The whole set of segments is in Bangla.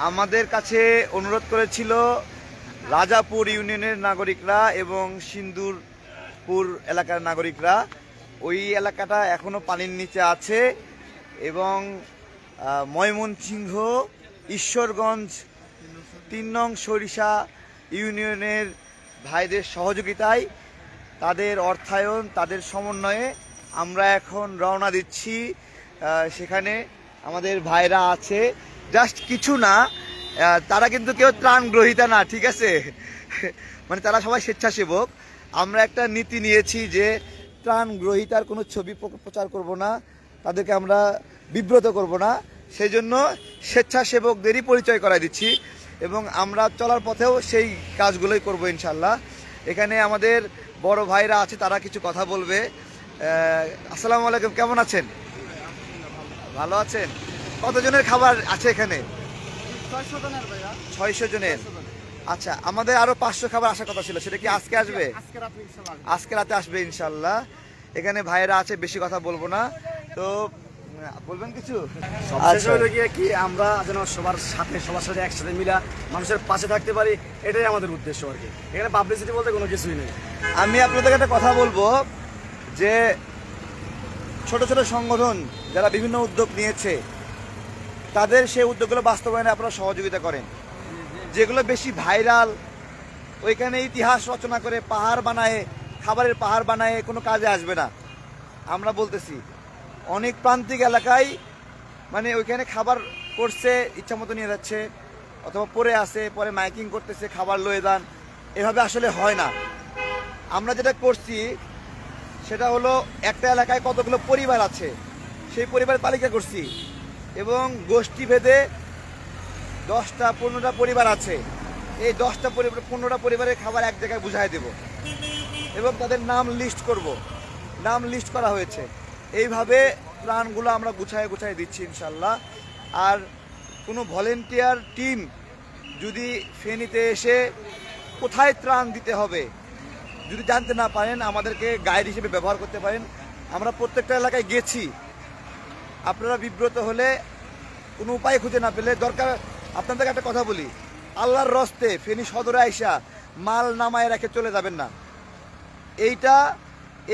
আমাদের কাছে অনুরোধ করেছিল রাজাপুর ইউনিয়নের নাগরিকরা এবং সিন্দুরপুর এলাকার নাগরিকরা। ওই এলাকাটা এখনো পানির নিচে আছে এবং ময়মনসিংহ ঈশ্বরগঞ্জ ৩ নং সরিষা ইউনিয়নের ভাইদের সহযোগিতায়, তাদের অর্থায়ন, তাদের সমন্বয়ে আমরা এখন রওনা দিচ্ছি। সেখানে আমাদের ভাইরা আছে, জাস্ট কিছু না, তারা কিন্তু কেউ ত্রাণ গ্রহীতা না, ঠিক আছে? মানে তারা সবাই স্বেচ্ছাসেবক। আমরা একটা নীতি নিয়েছি যে ত্রাণ গ্রহীতার কোনো ছবি প্রচার করব না, তাদেরকে আমরা বিব্রত করব না, সেই জন্য স্বেচ্ছাসেবকদেরই পরিচয় করাই দিচ্ছি এবং আমরা চলার পথেও সেই কাজগুলোই করব ইনশাল্লাহ। এখানে আমাদের বড় ভাইরা আছে, তারা কিছু কথা বলবে। আসসালামু আলাইকুম, কেমন আছেন? ভালো আছেন? কতজনের খাবার আছে এখানে? 600 জনের। আচ্ছা, আমাদের আরো 500 খাবার আসার কথা ছিল, সেটা কি আজকে আসবে? আজকে রাতে আসবে ইনশাল্লাহ। এখানে ভাইরা আছে, বেশি কথা বলবো না, তো বলবেন কিছু? কি আমরা যেন সবার সাথে একসাথে মিলা মানুষের পাশে থাকতে পারি, এটাই আমাদের উদ্দেশ্য আর কি। এখানে পাবলিসিটি বলতে কোনো কিছুই নেই। আমি আপনাদের একটা কথা বলবো যে ছোট ছোট সংগঠন যারা বিভিন্ন উদ্যোগ নিয়েছে, তাদের সেই উদ্যোগগুলো বাস্তবায়নে আপনারা সহযোগিতা করেন। যেগুলো বেশি ভাইরাল, ওইখানে ইতিহাস রচনা করে পাহাড় বানায়, খাবারের পাহাড় বানায় কোনো কাজে আসবে না। আমরা বলতেছি অনেক প্রান্তিক এলাকায় মানে ওইখানে খাবার করছে, ইচ্ছা মতো নিয়ে যাচ্ছে, অথবা পরে আসে, পরে মাইকিং করতেছে, খাবার লয়ে যান, এভাবে আসলে হয় না। আমরা যেটা করছি সেটা হলো একটা এলাকায় কতগুলো পরিবার আছে সেই পরিবারের তালিকা করছি এবং গোষ্ঠী ভেদে 10টা 15টা পরিবার আছে। এই 10টা পরিবার 15টা পরিবারের খাবার এক জায়গায় বুঝাই দেব এবং তাদের নাম লিস্ট করব। নাম লিস্ট করা হয়েছে। এইভাবে ত্রাণগুলো আমরা গুছায় দিচ্ছি ইনশাল্লাহ। আর কোনো ভলেন্টিয়ার টিম যদি ফেনীতে এসে কোথায় ত্রাণ দিতে হবে যদি জানতে না পারেন, আমাদেরকে গাইড হিসেবে ব্যবহার করতে পারেন। আমরা প্রত্যেকটা এলাকায় গেছি। আপনারা বিব্রত হলে, কোনো উপায় খুঁজে না পেলে, দরকার আপনাদেরকে একটা কথা বলি, আল্লাহর রস্তে ফেনী সদরে আইসা মাল নামায় রেখে চলে যাবেন না।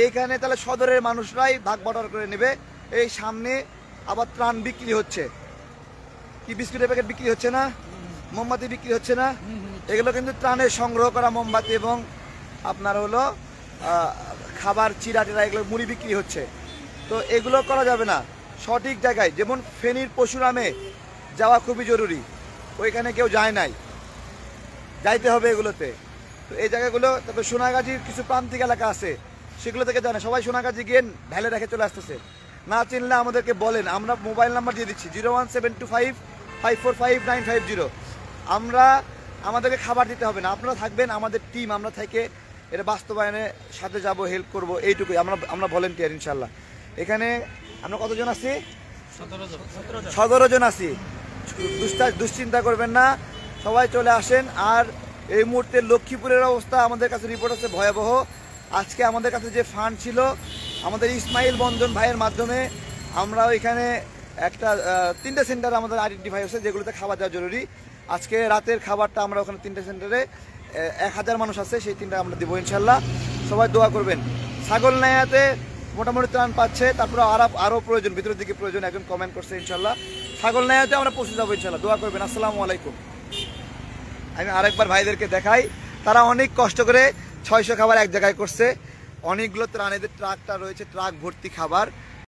এইখানে তাহলে সদরের মানুষরাই ভাগ বটর করে নেবে। এই সামনে আবার ত্রাণ বিক্রি হচ্ছে, কি বিস্কুটের প্যাকেট বিক্রি হচ্ছে না, মোমবাতি বিক্রি হচ্ছে না, এগুলো কিন্তু ত্রাণের সংগ্রহ করা মোমবাতি এবং আপনার হলো খাবার চিরা টিরা, এগুলো মুড়ি বিক্রি হচ্ছে। তো এগুলো করা যাবে না। সঠিক জায়গায়, যেমন ফেনীর পরশুরামে যাওয়া খুবই জরুরি, ওইখানে কেউ যায় নাই, যাইতে হবে এগুলোতে। তো এই জায়গাগুলো, তারপরে সোনাগাজীর কিছু প্রান্তিক এলাকা আছে, সেগুলো থেকে জানে, সবাই সোনাগাজী গিয়ে ভ্যালে রেখে চলে আসতেছে। না চিনলে আমাদেরকে বলেন, আমরা মোবাইল নাম্বার দিয়ে দিচ্ছি 01725545950। আমাদেরকে খাবার দিতে হবে না, আপনারা থাকবেন, আমাদের টিম আমরা থেকে এটা বাস্তবায়নের সাথে যাব, হেল্প করব, এইটুকুই। আমরা ভলেন্টিয়ার ইনশাল্লাহ। এখানে আমরা কতজন আছি? 17 জন আছি। দুশ্চিন্তা করবেন না, সবাই চলে আসেন। আর এই মুহূর্তে লক্ষ্মীপুরের অবস্থা আমাদের কাছে রিপোর্ট আছে ভয়াবহ। আজকে আমাদের কাছে যে ফান্ড ছিল, আমাদের ইসমাইল বন্ধন ভাইয়ের মাধ্যমে আমরা ওইখানে একটা 3টে সেন্টার আমাদের আইডেন্টিফাই হয়েছে যেগুলোতে খাবার দেওয়া জরুরি। আজকে রাতের খাবারটা আমরা ওখানে 3টে সেন্টারে 1000 মানুষ আছে, সেই 3টা আমরা দেবো ইনশাল্লাহ। সবাই দোয়া করবেন। ছাগল নাইয়াতে মোটামুটি ত্রাণ পাচ্ছে, তারপরে আরও প্রয়োজন, ভিতরের দিকে প্রয়োজন, একজন কমেন্ট করছে ইনশাল্লাহ। ছাগল নাইয়াতে আমরা পৌঁছে যাবো ইনশাল্লাহ, দোয়া করবেন। আসসালামু আলাইকুম। আমি আরেকবার ভাইদেরকে দেখাই, তারা অনেক কষ্ট করে 600 খাবার এক জায়গায় করছে। অনেকগুলো ত্রাণেদের ট্রাকটা রয়েছে, ট্রাক ভর্তি খাবার।